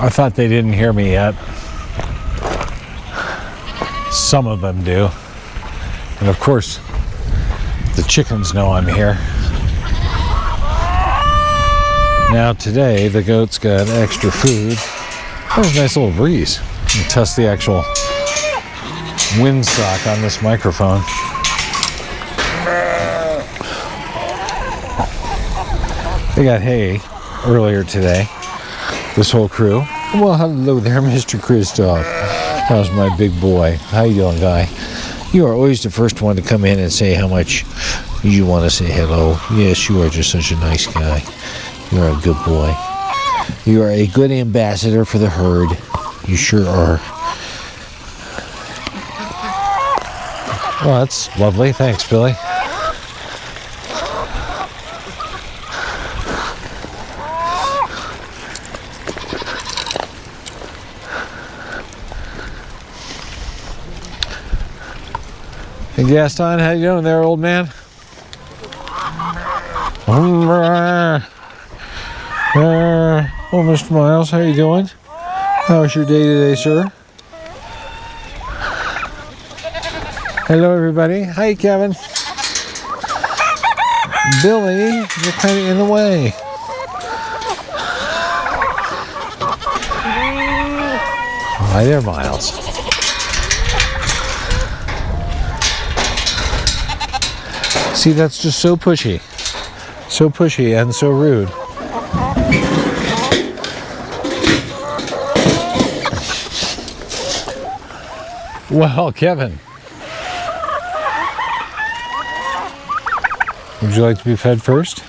I thought they didn't hear me yet. Some of them do. And of course, the chickens know I'm here. Now today, the goats got extra food. That was a nice little breeze. You test the actual windsock on this microphone. They got hay earlier today, this whole crew. Well, hello there, Mr. Christoph. How's my big boy? How you doing, guy? You are always the first one to come in and say how much you want to say hello. Yes, you are just such a nice guy. You're a good boy. You are a good ambassador for the herd. You sure are. Well, that's lovely. Thanks, Billy. Hey, Gaston, how you doing there, old man? Oh, Mr. Miles, how you doing? How's your day today, sir? Hello, everybody. Hi, Kevin. Billy, you're kind of in the way. Hi there, Miles. See, that's just so pushy. So pushy and so rude. Well, Kevin, would you like to be fed first?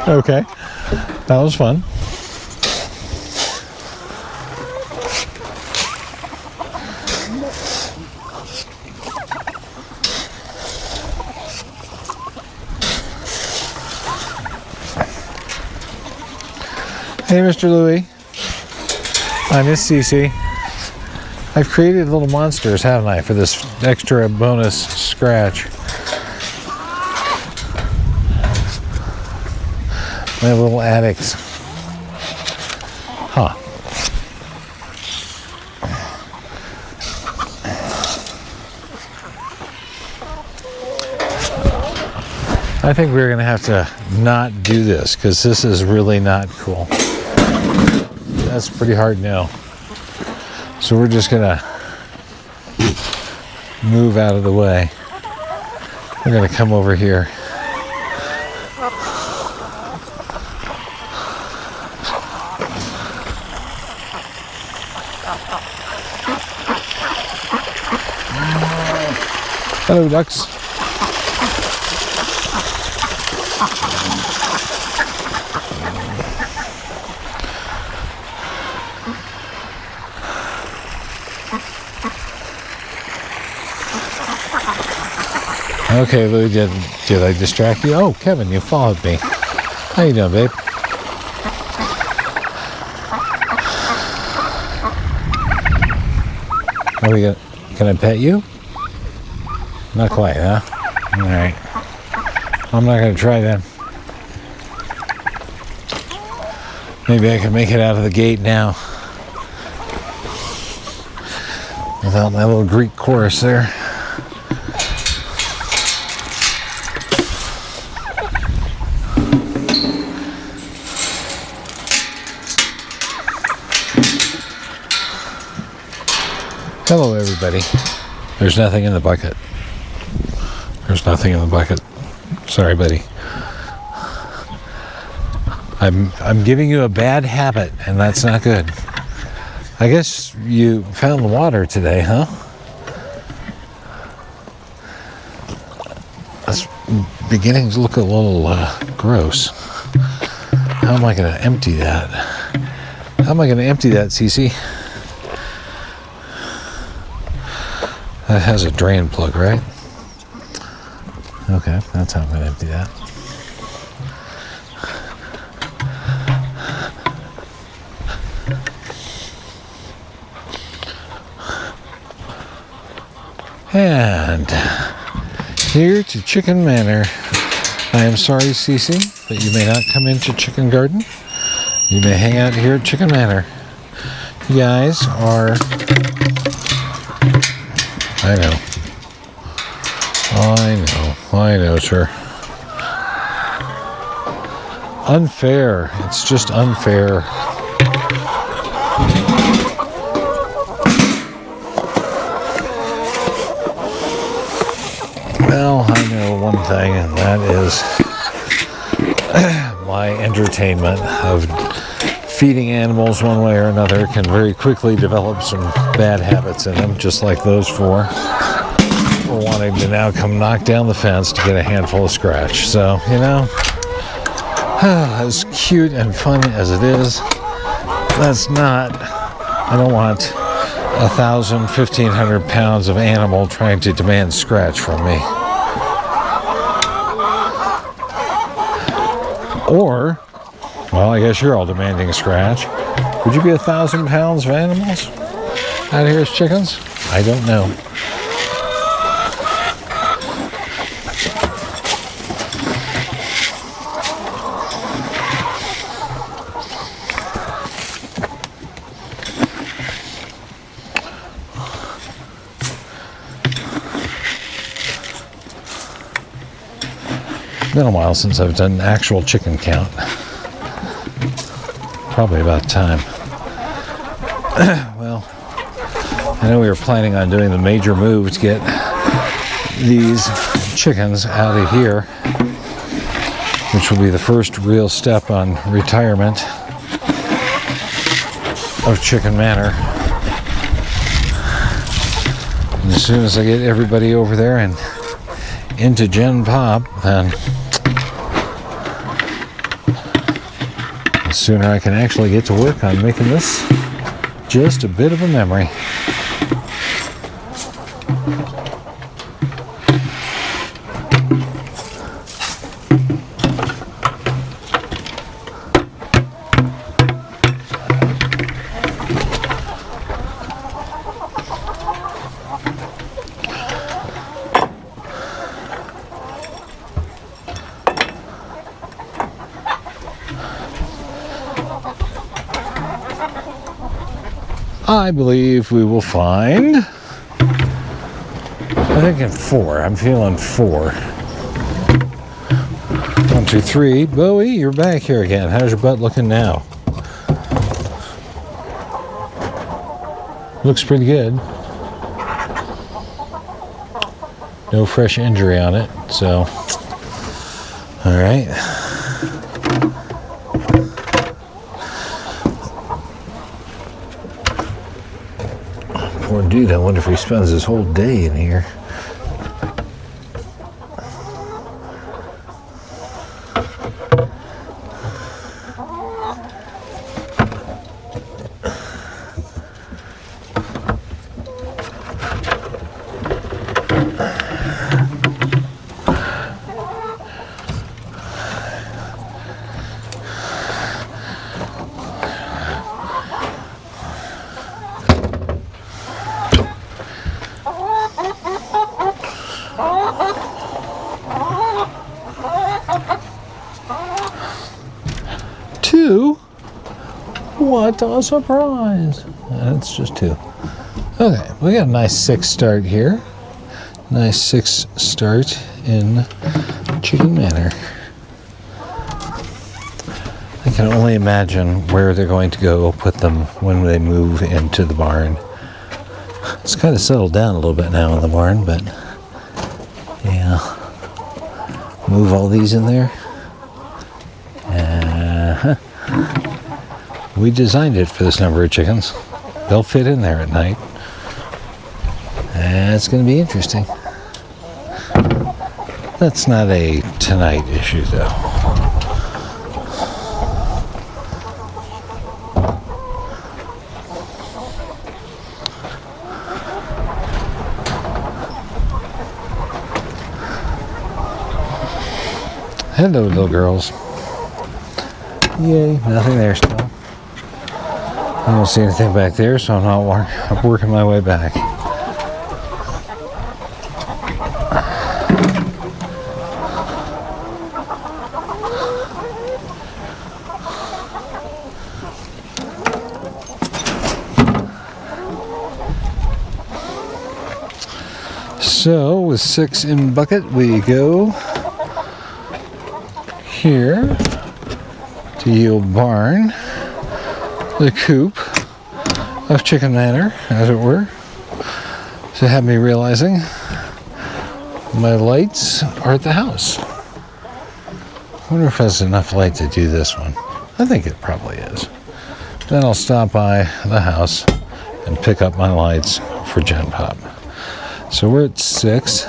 Okay, that was fun. Hey, Mr. Louie. I miss Cece. I've created little monsters, haven't I, for this extra bonus scratch. My little addicts. Huh. I think we're going to have to not do this because this is really not cool. That's pretty hard no. So we're just going to move out of the way. We're going to come over here. Hello, ducks. Okay, Lou, did I distract you? Oh, Kevin, you followed me. How you doing, babe? Are we gonna? Can I pet you? Not quite, huh? All right. I'm not gonna try then. Maybe I can make it out of the gate now without my little Greek chorus there. Hello, everybody. There's nothing in the bucket. There's nothing in the bucket. Sorry, buddy. I'm giving you a bad habit, and that's not good. I guess you found the water today, huh? That's beginning to look a little gross. How am I going to empty that? How am I going to empty that, Cece? That has a drain plug, right? Okay, that's how I'm going to empty that. And here to Chicken Manor. I am sorry, Cece, but you may not come into Chicken Garden. You may hang out here at Chicken Manor. You guys are... I know, sir. Unfair. It's just unfair. Well, I know one thing, and that is my entertainment of feeding animals one way or another can very quickly develop some bad habits in them, just like those four. We're wanting to now come knock down the fence to get a handful of scratch. So, you know, as cute and fun as it is, I don't want 1,000, 1,500 pounds of animal trying to demand scratch from me. Or, well, I guess you're all demanding a scratch. Would you be 1,000 pounds of animals out here as chickens? I don't know. It's been a while since I've done an actual chicken count. Probably about time. Well, I know we were planning on doing the major move to get these chickens out of here, which will be the first real step on retirement of Chicken Manor. And as soon as I get everybody over there and into Gen Pop, then the sooner I can actually get to work on making this just a bit of a memory. I believe we will find, I think in 4. I'm feeling 4. 1, 2, 3. Bowie, you're back here again. How's your butt looking now? Looks pretty good. No fresh injury on it, so all right. Poor dude, I wonder if he spends his whole day in here. What a surprise. That's just 2. Okay, we got a nice 6 start here. Nice 6 start in Chicken Manor. I can only imagine where they're going to go put them when they move into the barn. It's kind of settled down a little bit now in the barn, but yeah. Move all these in there. We designed it for this number of chickens. They'll fit in there at night. It's going to be interesting. That's not a tonight issue, though. Hello, little girls. Yay, nothing there still. I don't see anything back there, so I'm working my way back. So with 6 in bucket, we go here to Yield Barn, the coop of Chicken Manor, as it were. To have me realizing my lights are at the house. I wonder if there's enough light to do this one. I think it probably is. Then I'll stop by the house and pick up my lights for Gen Pop. So we're at 6.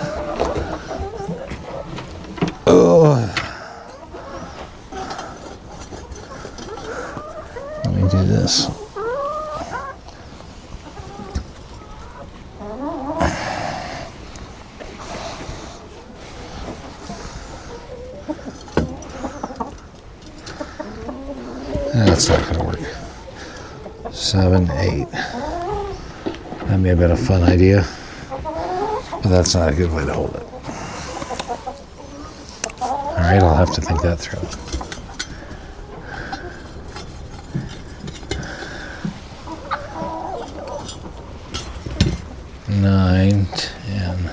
Oh. Let me do this. That's not going to work. 7, 8. That may have been a fun idea, but that's not a good way to hold it. Alright, I'll have to think that through. Nine, 10.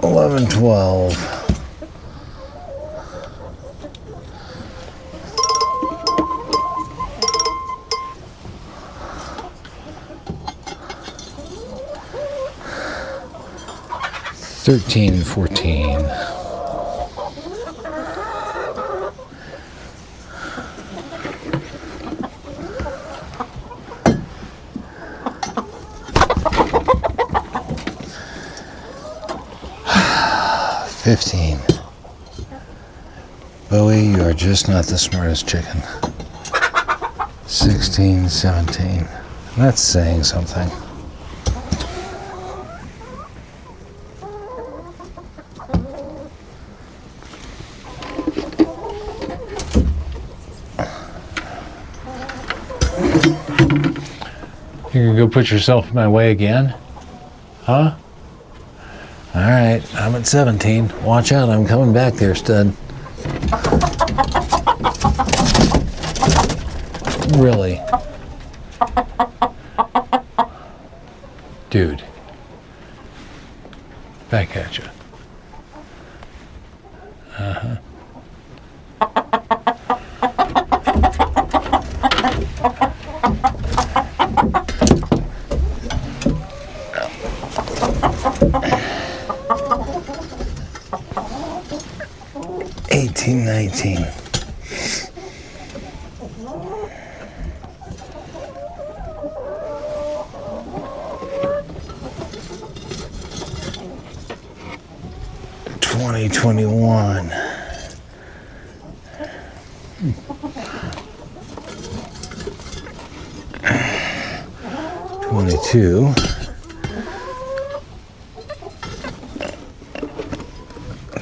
$11, $12. $13, $14. $15. Bowie, you are just not the smartest chicken. $16, $17. That's saying something. You can go put yourself in my way again? Huh? Alright, I'm at 17. Watch out, I'm coming back there, stud. Really? Dude. Back at you. Uh-huh. $18, $19. $20, $21. $22.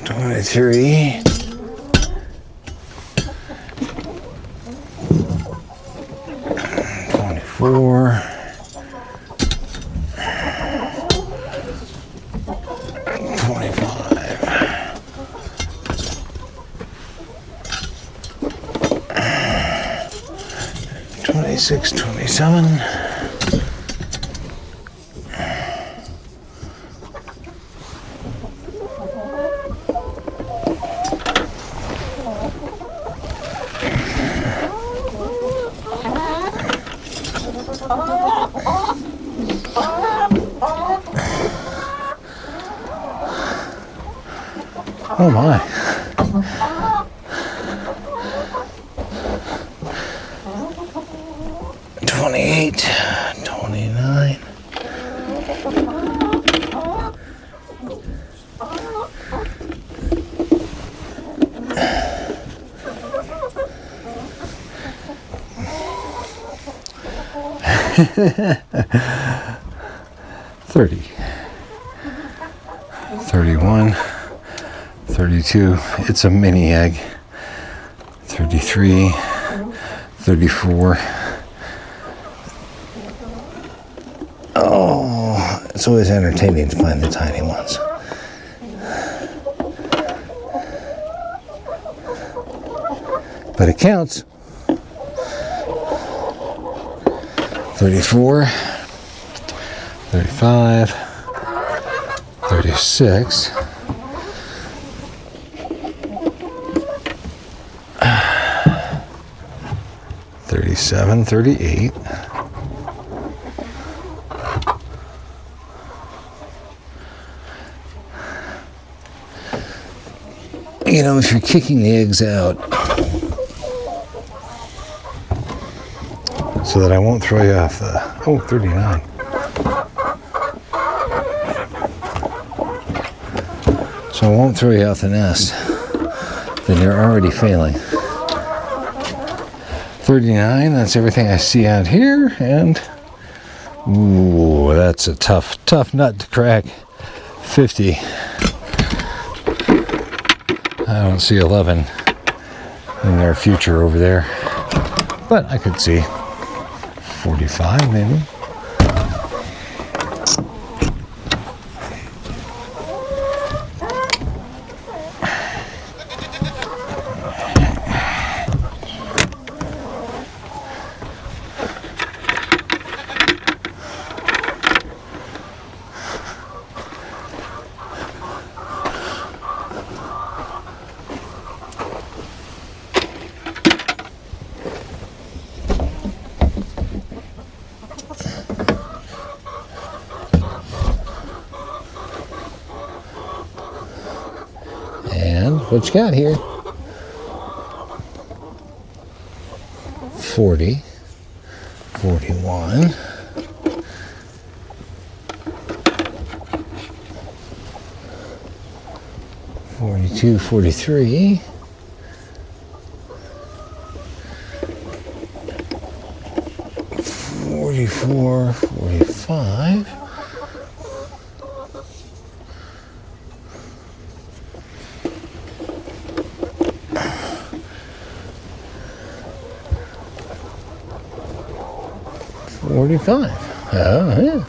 $23. $24. $25. $26, $27. Oh my. $28, $29. $30. $31. $32. It's a mini egg. $33. $34. Oh, it's always entertaining to find the tiny ones. but it counts. 34, 35, 36, 37, 38, you know, if you're kicking the eggs out so that I won't throw you off the, 39. So I won't throw you off the nest, then you're already failing. 39, that's everything I see out here, and ooh, that's a tough nut to crack. 50. I don't see 11 in their future over there, but I could see 45 maybe. What you got here? 40, 41, 42, 43, 44, 45, 45. Oh, yeah.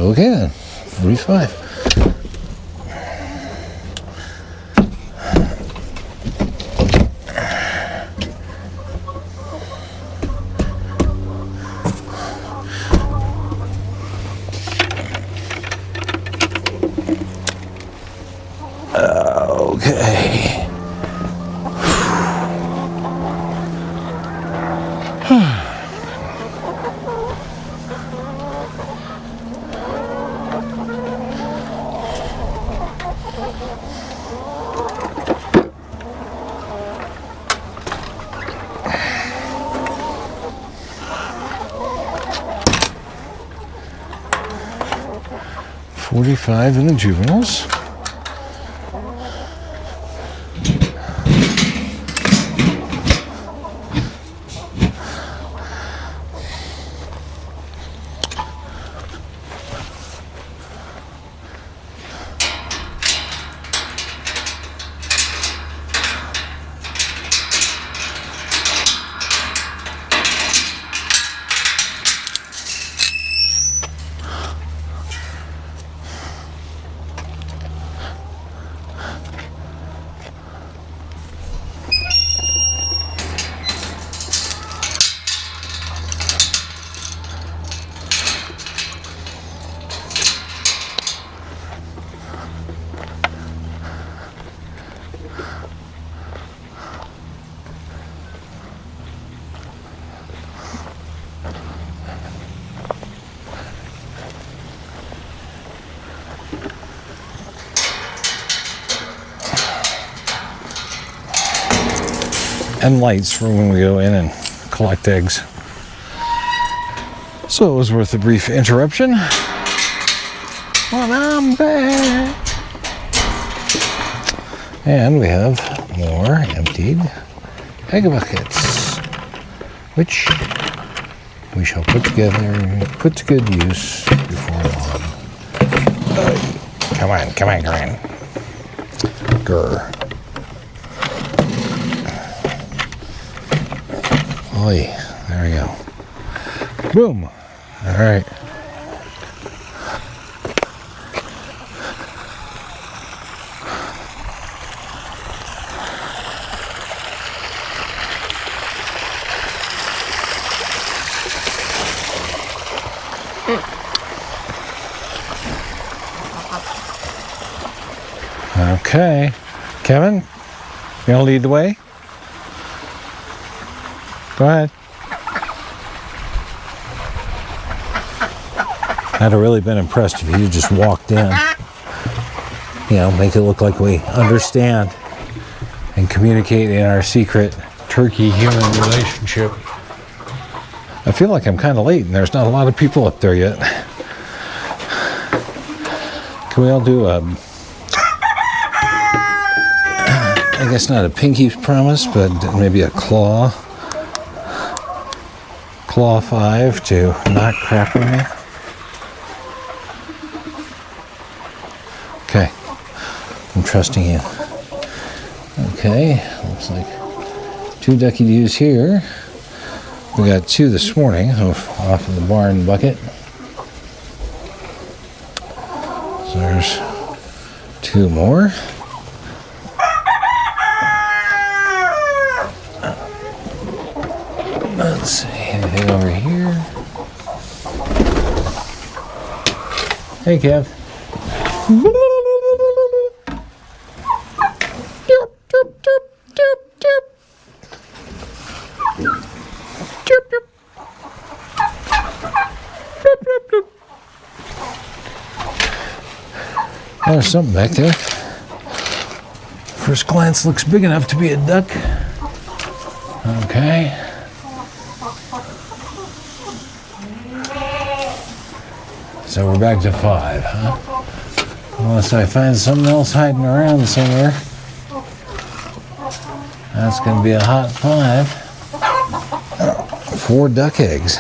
Okay then. 45. Okay. 45 in the juveniles. And lights for when we go in and collect eggs. So it was worth a brief interruption. Well, I'm back. And we have more emptied egg buckets, which we shall put to good use before long. Come on. Grr. Oy, there we go. Boom. All right. Okay. Kevin, you gonna lead the way? Go ahead. I'd have really been impressed if you just walked in. You know, make it look like we understand and communicate in our secret turkey-human relationship. I feel like I'm kind of late and there's not a lot of people up there yet. Can we all do I guess not a pinky promise, but maybe a claw 5 to not crap on me? Okay, I'm trusting you. Okay, looks like 2 ducky doos here. We got 2 this morning off of the barn bucket. So there's 2 more. Let's see, anything over here? Hey, Kev. There's something back there. First glance looks big enough to be a duck. Okay. So we're back to 5, huh? Unless I find something else hiding around somewhere. That's going to be a hot 5. 4 duck eggs.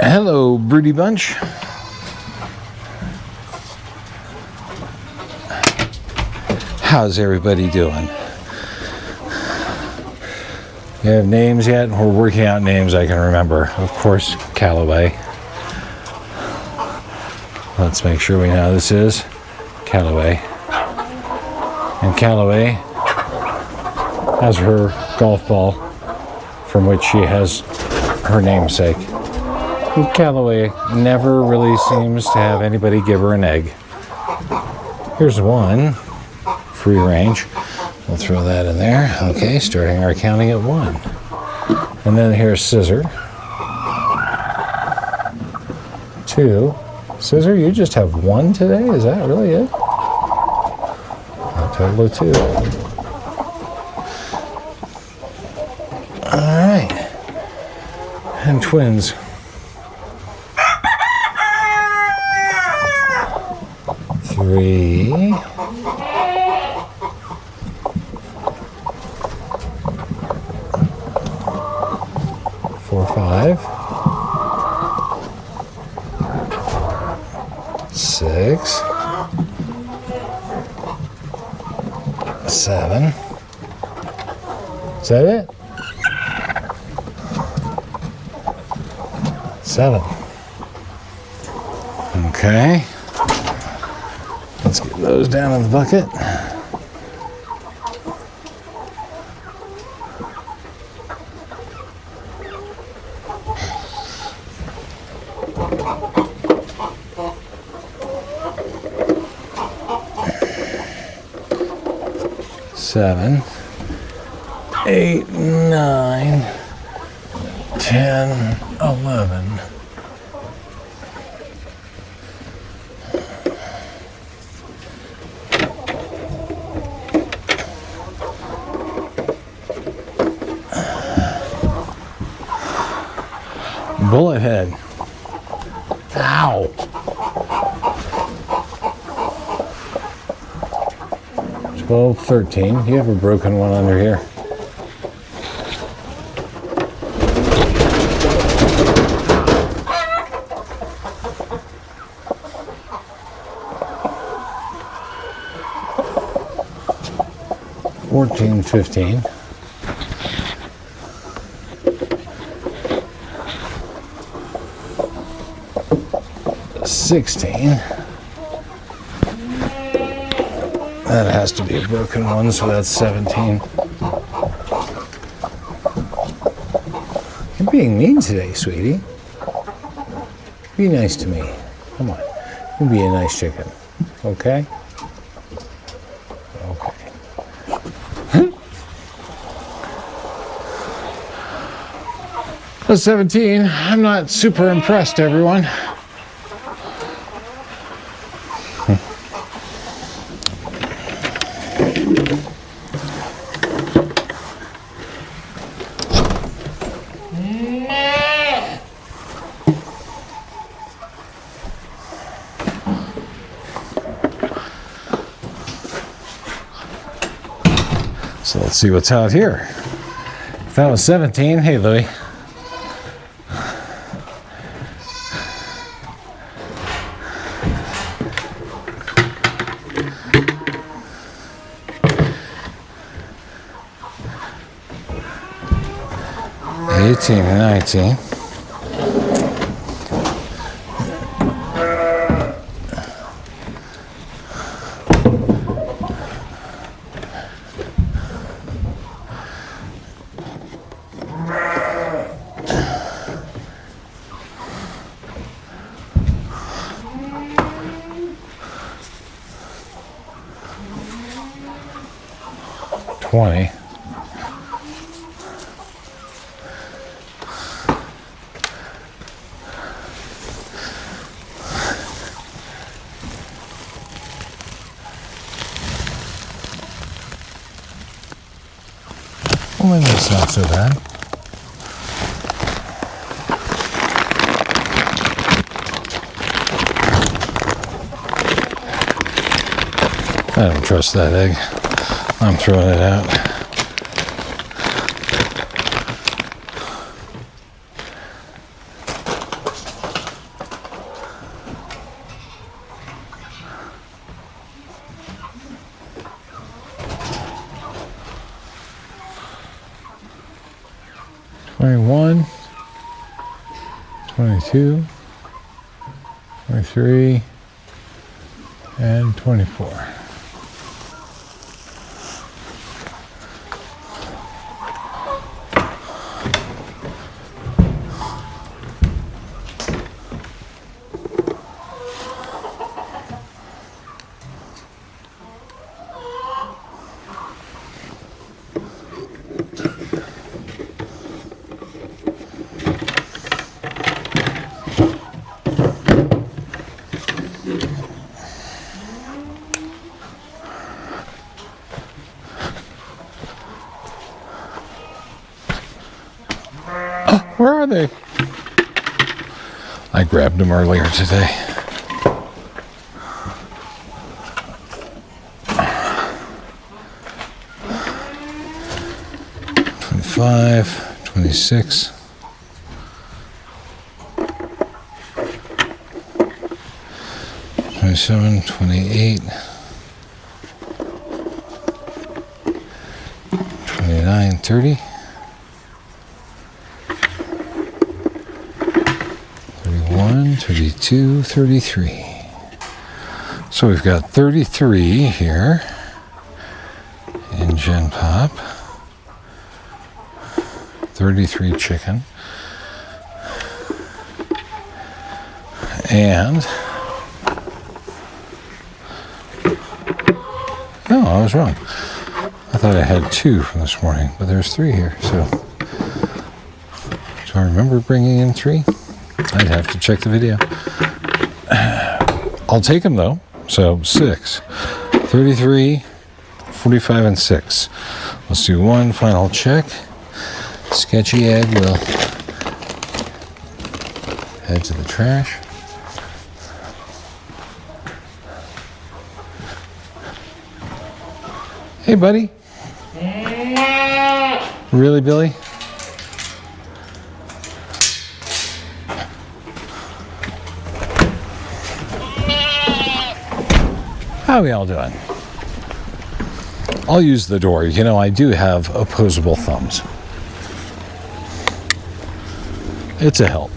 Hello, Broody bunch. How's everybody doing? You have names yet? We're working out names I can remember. Of course, Callaway. Let's make sure we know who this is. Callaway. And Callaway has her golf ball from which she has her namesake. Callaway never really seems to have anybody give her an egg. Here's one. Free range. We'll throw that in there. Okay, starting our counting at 1. And then here's Scissor. 2. Scissor, you just have 1 today? Is that really it? A total of 2. All right. And twins. 3. 4, 5. 6. 7. Is that it? 7. Okay. Let's get those down in the bucket. Seven, 8, 9, 10, 11. Bullet head. Ow. 12, 13. You have a broken one under here. $14, 15. 16. That has to be a broken one, so that's 17. being mean today, sweetie. Be nice to me. Come on. You be a nice chicken. Okay? Okay. That's 17. I'm not super impressed, everyone. So let's see what's out here. If that was 17, hey Louie. $18 and $19. $20. Well, maybe it's not so bad. I don't trust that egg. I'm throwing it out. $21, $22, $23, and $24. Where are they? I grabbed them earlier today. $25, $26. $27, $28, $29, $30. 32, 33. So we've got 33 here in Gen Pop. 33 chicken. And no, I was wrong. I thought I had 2 from this morning, but there's 3 here. So do I remember bringing in 3? I'd have to check the video. I'll take them though. So 6, 33, 45, and 6. Let's do one final check. Sketchy egg will head to the trash. Hey, buddy. Really, Billy? How are we all doing? I'll use the door. You know, I do have opposable thumbs. It's a help.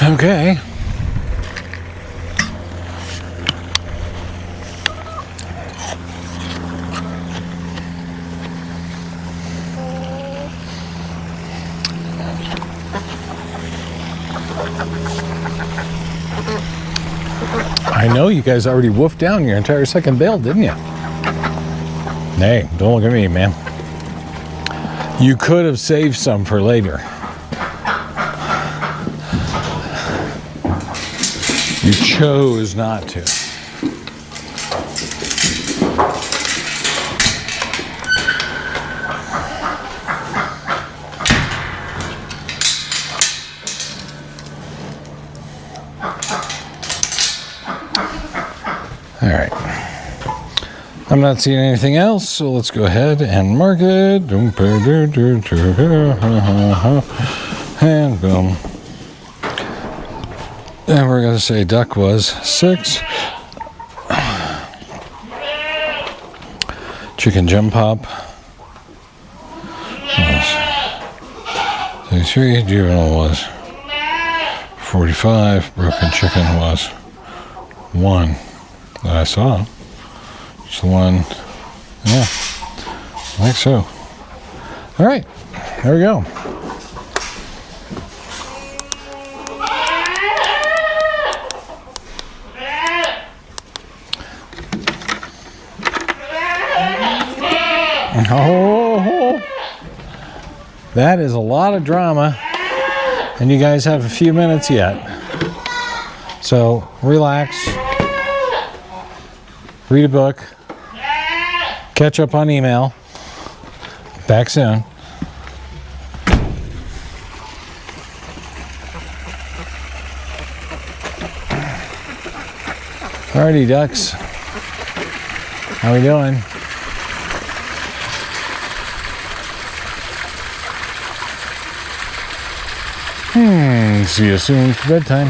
Okay. I know you guys already woofed down your entire second bale, didn't you? Hey, don't look at me, man. You could have saved some for later. You chose not to. All right. I'm not seeing anything else, so let's go ahead and mark it. And boom. And we're going to say duck was 6. Chicken gem pop was 33. Juvenile was 45. Broken chicken was 1 that I saw. Just 1. Yeah, I think so. All right, there we go. Oh, that is a lot of drama, and you guys have a few minutes yet. So relax, read a book, catch up on email. Back soon. Alrighty, ducks. How we doing? See you soon for bedtime.